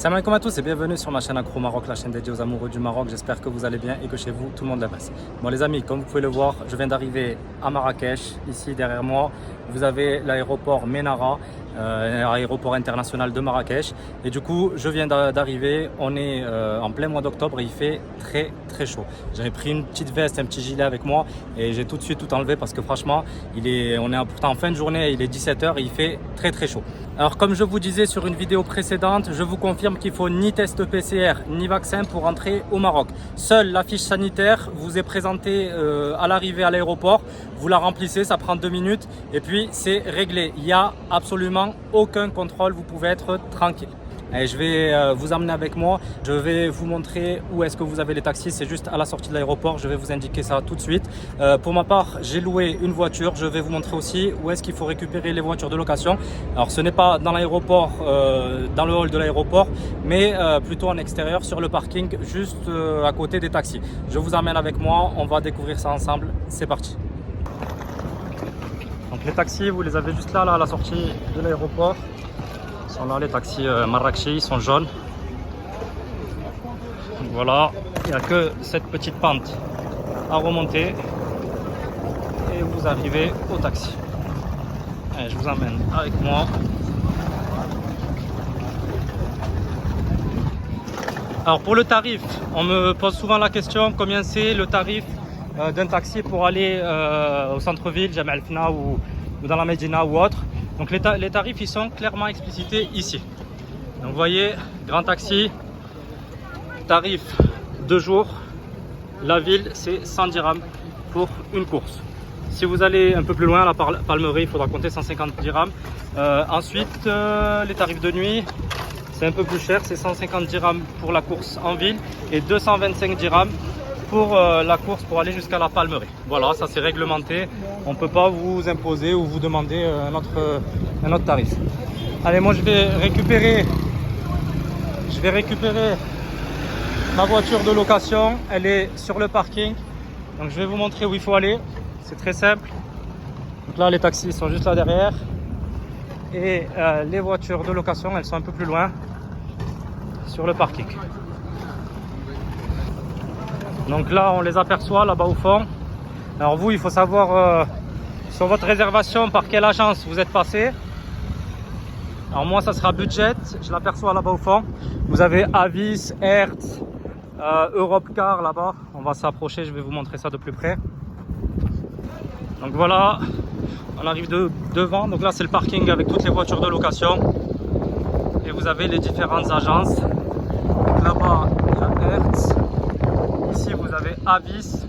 Salam alaikum à tous et bienvenue sur ma chaîne Accro Maroc, la chaîne dédiée aux amoureux du Maroc. J'espère que vous allez bien et que chez vous tout le monde la passe. Bon les amis, comme vous pouvez le voir, je viens d'arriver à Marrakech. Ici derrière moi, vous avez l'aéroport Menara, aéroport international de Marrakech. Et du coup, je viens d'arriver. On est en plein mois d'octobre et il fait très chaud. J'avais pris une petite veste, un petit gilet avec moi et j'ai tout de suite tout enlevé parce que franchement, on est pourtant en fin de journée, il est 17 h et il fait très chaud. Alors comme je vous disais sur une vidéo précédente, je vous confirme qu'il faut ni test PCR ni vaccin pour entrer au Maroc. Seule la fiche sanitaire vous est présentée à l'arrivée à l'aéroport. Vous la remplissez, ça prend 2 minutes et puis c'est réglé. Il n'y a absolument aucun contrôle, vous pouvez être tranquille. Et je vais vous emmener avec moi, je vais vous montrer où est-ce que vous avez les taxis, c'est juste à la sortie de l'aéroport, je vais vous indiquer ça tout de suite. Pour ma part, j'ai loué une voiture, je vais vous montrer aussi où est-ce qu'il faut récupérer les voitures de location. Alors ce n'est pas dans l'aéroport, dans le hall de l'aéroport, mais plutôt en extérieur sur le parking, juste à côté des taxis. Je vous emmène avec moi, on va découvrir ça ensemble, c'est parti. Donc les taxis, vous les avez juste là à la sortie de l'aéroport. Ils sont là, les taxis marrakechis, ils sont jaunes. Donc voilà, il n'y a que cette petite pente à remonter et vous arrivez au taxi. Allez, je vous emmène avec moi. Alors pour le tarif, on me pose souvent la question combien c'est le tarif d'un taxi pour aller au centre-ville, Jama El Fna ou dans la Médina ou autre. Donc les tarifs ils sont clairement explicités ici. Donc vous voyez, grand taxi, tarif 2 jours, la ville c'est 100 dirhams pour une course. Si vous allez un peu plus loin, la Palmeraie, il faudra compter 150 dirhams. Ensuite, les tarifs de nuit, c'est un peu plus cher, c'est 150 dirhams pour la course en ville et 225 dirhams pour la course pour aller jusqu'à la Palmeraie. Voilà, ça c'est réglementé. On ne peut pas vous imposer ou vous demander un autre tarif. Allez, moi je vais récupérer ma voiture de location. Elle est sur le parking. Donc je vais vous montrer où il faut aller. C'est très simple. Donc là, les taxis sont juste là derrière. Et les voitures de location, elles sont un peu plus loin sur le parking. Donc là, on les aperçoit là-bas au fond. Alors vous, il faut savoir sur votre réservation par quelle agence vous êtes passé. Alors moi, ça sera Budget. Je l'aperçois là-bas au fond. Vous avez Avis, Hertz, Europcar là-bas. On va s'approcher, je vais vous montrer ça de plus près. Donc voilà, on arrive devant. Donc là, c'est le parking avec toutes les voitures de location. Et vous avez les différentes agences. Donc là-bas, il y a Hertz. Ici, vous avez Avis.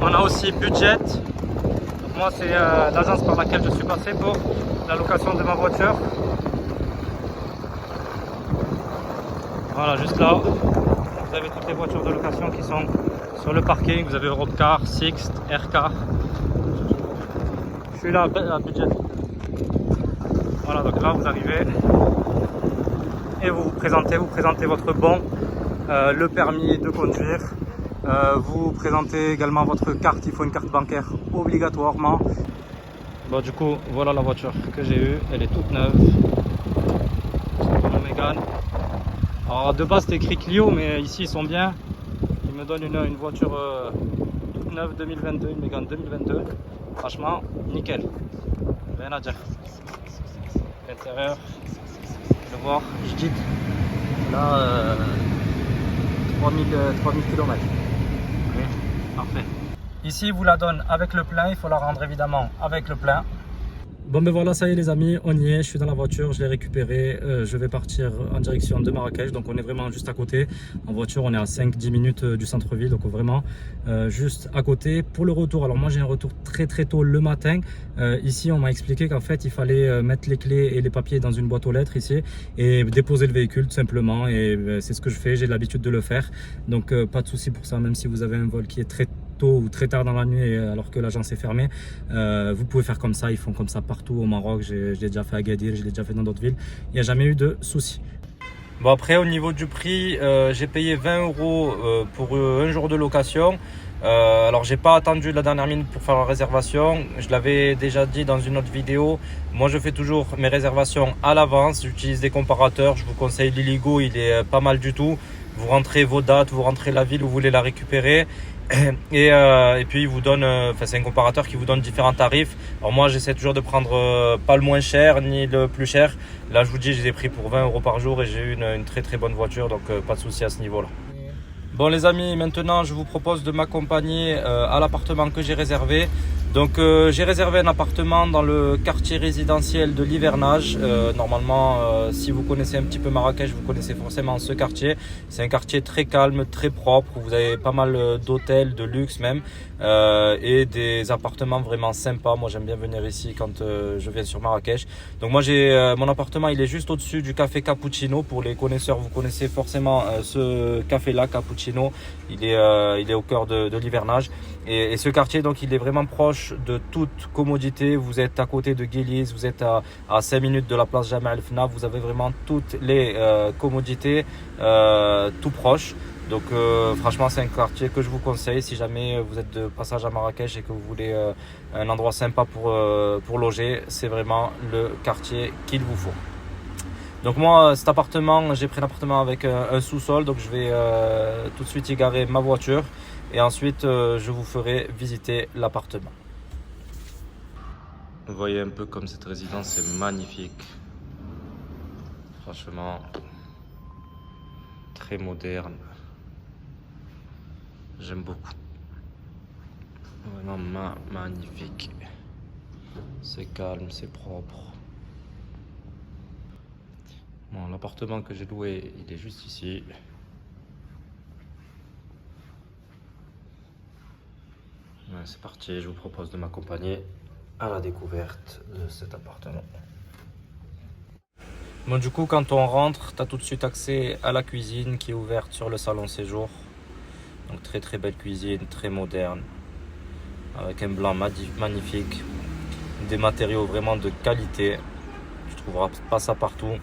On a aussi Budget. Donc moi, c'est l'agence par laquelle je suis passé pour la location de ma voiture. Voilà, juste là, vous avez toutes les voitures de location qui sont sur le parking. Vous avez Europcar, Sixt, Aircar. Je suis là à Budget. Voilà, donc là, vous arrivez et vous présentez votre bon. Le permis de conduire, vous présentez également votre carte, il faut une carte bancaire obligatoirement. Bon, du coup, voilà la voiture que j'ai eue, elle est toute neuve. C'est Renault Mégane. Alors de base c'était écrit Clio, mais ici ils sont bien. Ils me donnent une voiture toute neuve 2022, une Mégane 2022. Franchement, nickel. Rien à dire. L'intérieur, je vais voir, je dis là 3000 km. Oui, parfait. Ici, il vous la donne avec le plein. Il faut la rendre évidemment avec le plein. Bon ben voilà, ça y est les amis, on y est, je suis dans la voiture, je l'ai récupéré, je vais partir en direction de Marrakech, donc on est vraiment juste à côté. En voiture, on est à 5-10 minutes du centre-ville, donc vraiment juste à côté. Pour le retour, alors moi j'ai un retour très tôt le matin. Ici, on m'a expliqué qu'en fait, il fallait mettre les clés et les papiers dans une boîte aux lettres ici et déposer le véhicule tout simplement. Et c'est ce que je fais, j'ai l'habitude de le faire. Donc pas de souci pour ça, même si vous avez un vol qui est très tôt ou très tard dans la nuit alors que l'agence est fermée, vous pouvez faire comme ça, ils font comme ça partout au Maroc. Je l'ai déjà fait à Agadir, je l'ai déjà fait dans d'autres villes, il n'y a jamais eu de soucis. Bon, après au niveau du prix, j'ai payé 20 € pour un jour de location. Alors j'ai pas attendu la dernière minute pour faire la réservation. Je l'avais déjà dit dans une autre vidéo. Moi je fais toujours mes réservations à l'avance. J'utilise des comparateurs. Je vous conseille l'Illigo, il est pas mal du tout. Vous rentrez vos dates, vous rentrez la ville où vous voulez la récupérer. Et puis il vous donne, c'est un comparateur qui vous donne différents tarifs. Alors moi j'essaie toujours de prendre pas le moins cher ni le plus cher. Là je vous dis, je les ai pris pour 20 € par jour et j'ai eu une très très bonne voiture, donc pas de souci à ce niveau là. Bon les amis, maintenant je vous propose de m'accompagner à l'appartement que j'ai réservé. Donc j'ai réservé un appartement dans le quartier résidentiel de l'Hivernage. Normalement, si vous connaissez un petit peu Marrakech, vous connaissez forcément ce quartier. C'est un quartier très calme, très propre, où vous avez pas mal d'hôtels, de luxe même, et des appartements vraiment sympas. Moi j'aime bien venir ici quand je viens sur Marrakech. Donc moi j'ai mon appartement, il est juste au-dessus du café Cappuccino. Pour les connaisseurs, vous connaissez forcément ce café-là, Cappuccino. Il est au cœur de l'Hivernage. Et ce quartier, donc, il est vraiment proche de toute commodité. Vous êtes à côté de Guéliz, vous êtes à 5 minutes de la place Jamal El Fna. Vous avez vraiment toutes les commodités tout proche. Donc franchement, c'est un quartier que je vous conseille si jamais vous êtes de passage à Marrakech et que vous voulez un endroit sympa pour loger. C'est vraiment le quartier qu'il vous faut. Donc moi, cet appartement, j'ai pris un appartement avec un sous-sol. Donc je vais tout de suite y garer ma voiture. Et ensuite, je vous ferai visiter l'appartement. Vous voyez un peu comme cette résidence est magnifique. Franchement, très moderne. J'aime beaucoup. Vraiment magnifique. C'est calme, c'est propre. Bon, l'appartement que j'ai loué, il est juste ici. C'est parti, je vous propose de m'accompagner à la découverte de cet appartement. Bon, du coup, quand on rentre, tu as tout de suite accès à la cuisine qui est ouverte sur le salon séjour. Donc très très belle cuisine, très moderne, avec un blanc magnifique, des matériaux vraiment de qualité. Tu trouveras pas ça partout.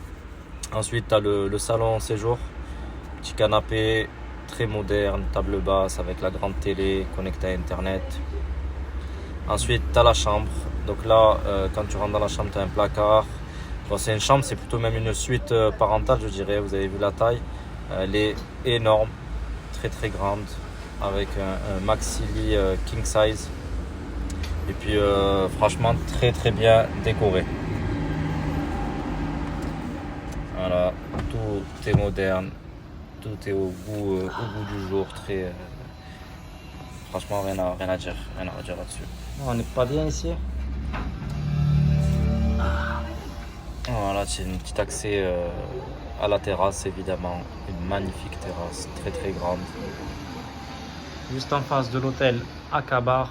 Ensuite, tu as le salon séjour, petit canapé, très moderne, table basse avec la grande télé connectée à internet. Ensuite tu as la chambre, donc là quand tu rentres dans la chambre tu as un placard. Bon, c'est une chambre, c'est plutôt même une suite parentale je dirais, vous avez vu la taille, elle est énorme, très très grande, avec un maxi lit king size, et puis franchement très très bien décoré. Voilà, tout est moderne. Tout est au goût du jour, très franchement rien à dire là-dessus. On n'est pas bien ici. Voilà, c'est un petit accès à la terrasse évidemment, une magnifique terrasse, très très grande. Juste en face de l'hôtel Akabar.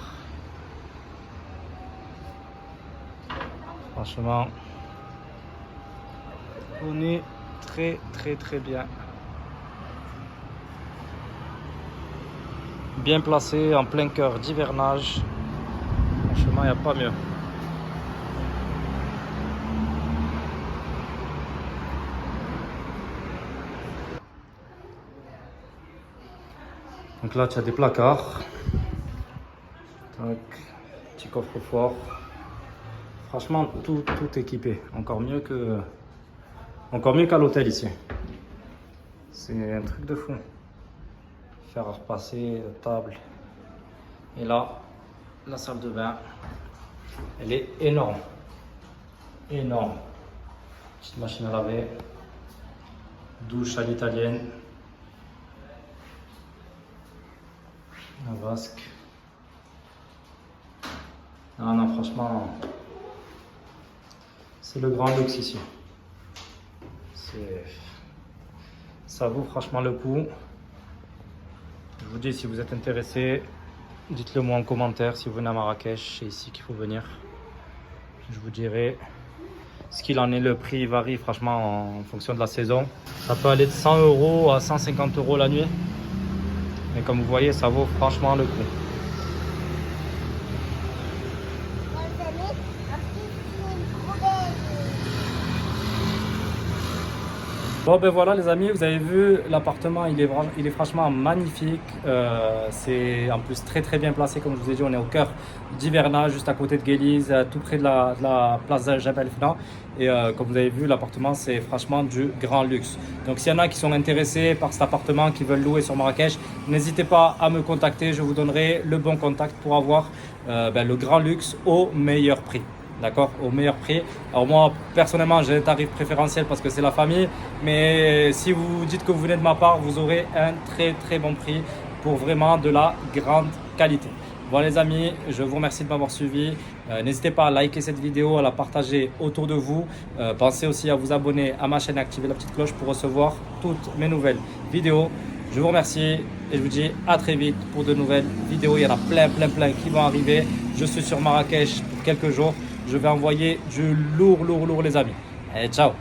Franchement, on est très très très bien. Bien placé en plein cœur d'Hivernage. Franchement, il n'y a pas mieux. Donc là, tu as des placards. Donc, petit coffre-fort. Franchement, tout équipé. Encore mieux qu'à l'hôtel ici. C'est un truc de fou. Faire à repasser, table. Et là, la salle de bain, elle est énorme. Énorme. Petite machine à laver. Douche à l'italienne. La vasque. Non, non, franchement, c'est le grand luxe ici. Ça vaut franchement le coup. Je vous dis, si vous êtes intéressé, dites-le moi en commentaire. Si vous venez à Marrakech, c'est ici qu'il faut venir. Je vous dirai ce qu'il en est. Le prix varie franchement en fonction de la saison. Ça peut aller de 100 € à 150 € la nuit. Mais comme vous voyez, ça vaut franchement le coup. Bon ben voilà les amis, vous avez vu l'appartement, il est franchement magnifique. C'est en plus très bien placé, comme je vous ai dit, on est au cœur d'Hiverna, juste à côté de Guélise, tout près de la place Jebel Fna. Et comme vous avez vu, l'appartement c'est franchement du grand luxe. Donc s'il y en a qui sont intéressés par cet appartement, qui veulent louer sur Marrakech, n'hésitez pas à me contacter, je vous donnerai le bon contact pour avoir le grand luxe au meilleur prix. D'accord, au meilleur prix. Alors moi personnellement j'ai un tarif préférentiel parce que c'est la famille, mais si vous dites que vous venez de ma part, vous aurez un très bon prix pour vraiment de la grande qualité. Bon les amis, je vous remercie de m'avoir suivi. N'hésitez pas à liker cette vidéo, à la partager autour de vous. Pensez aussi à vous abonner à ma chaîne et activer la petite cloche pour recevoir toutes mes nouvelles vidéos. Je vous remercie et je vous dis à très vite pour de nouvelles vidéos. Il y en a plein qui vont arriver. Je suis sur Marrakech pour quelques jours. Je vais envoyer du lourd les amis. Allez, ciao!